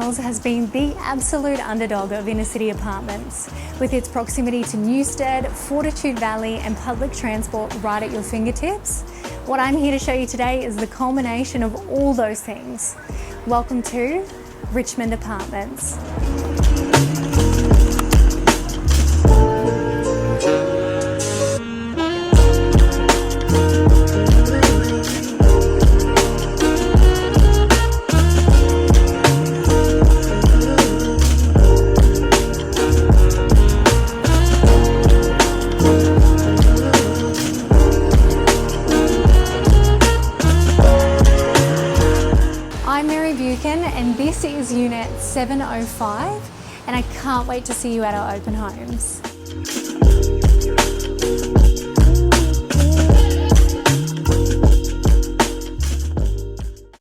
Mills has been the absolute underdog of inner city apartments. With its proximity to Newstead, Fortitude Valley and public transport right at your fingertips, what I'm here to show you today is the culmination of all those things. Welcome to Richmond Apartments. And this is unit 705, and I can't wait to see you at our open homes.